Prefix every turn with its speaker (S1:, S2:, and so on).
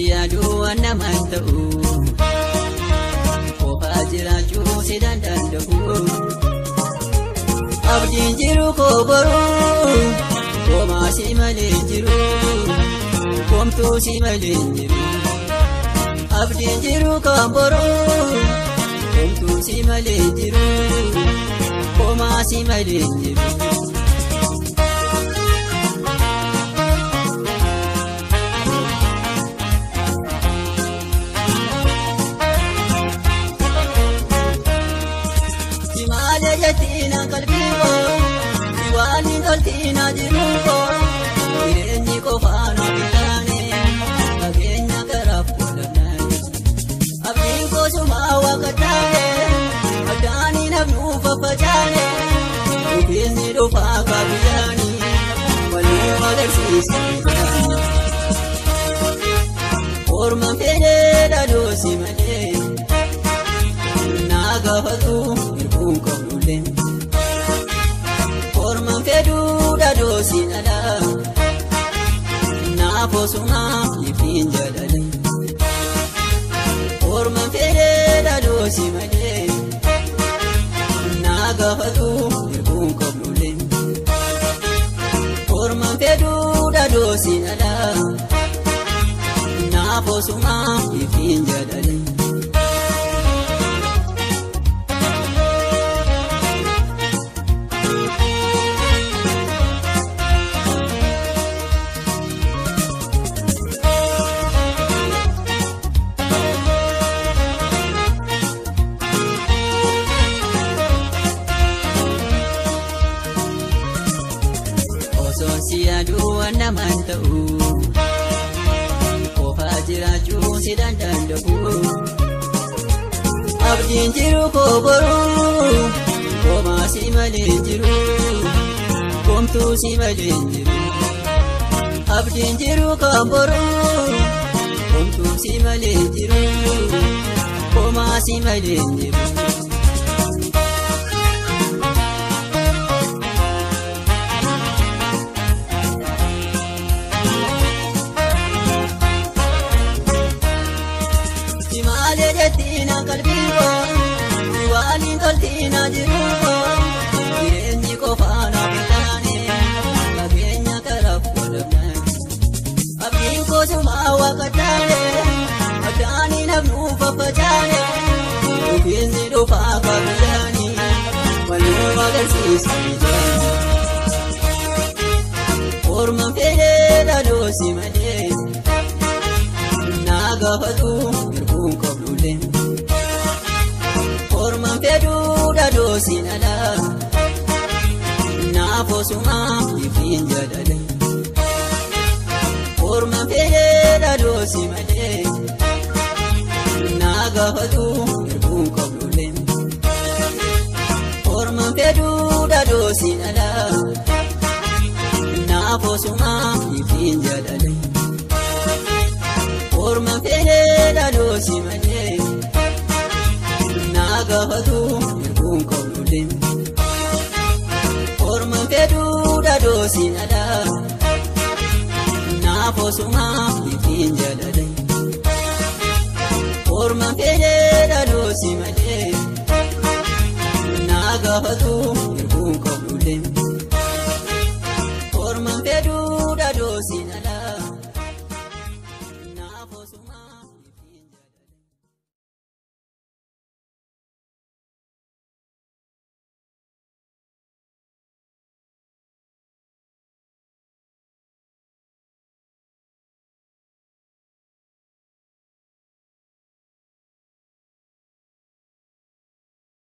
S1: siyaaduu namaan ta'u qofaa jiraachuu si danda'u abdiin jiru koo boruu homaa si malee jiru homtuu si malee jiru abdiin jiru kan boruu homtuu si malee jiru homaa si malee jiru. Tina kalbiiko diwaani toltina jiruko jireenyi kofaana bitaane fageenya karaaf qoodamnaani abdiin koosumaa waaqataane abdaanii nafnuu faffacaane dhufiinsi dhufaa kaabiyyaani walii agarsiisanii ormaan fedhee dhadhoosi malee naa gaafatu hirbuun qabu. Ormaan fedhuu dhadhoosi dhala naafoosumaa ifiin jaalale ormaan fedhee dhadhoosi malee naa gaafatu hirbuun qabnule ormaan fedhuu dhadhoosi dhala naafoosumaa ifiin jaalale. Siyaaduu namaan ta'u qofaa jiraachuu si danda'u abdiin jiru koo boruu homaa si malee jiru homtuu si malee jiru abdiin jiru kan boruu homtuu si malee jiru homaa si malee jiru. Tina kalbiiko diwaani toltina jiruko jireenyi kofaana bitaane fageenya karaaf qoodamnaani abdiin koosumaa waaqataane abdaanii nafnuu faffacaane dhufiinsi dhufaa kaabiyyaani walii agarsiisanii ormaan fedhee dhadhoosi malee naa gaafatu hirbuun qabnule ormaan fedhuu dhadhoosi dhala naafoosumaa ifiin jaalale ormaan fedhee dhadhoosi malee naa gaafatu hirbuun qabnule ormaan fedhuu dhadhoosi dhala naafoosumaa ifiin jaalale ormaan fedhee dhadhoosi malee naa gaafatu hirbuun qabnule ormaan fedhuu dhadhoosi dhala naafoosumaa ifiin jaalale ormaan fedhee dhadhoosi malee naa gaafatu hirbuun qabnule.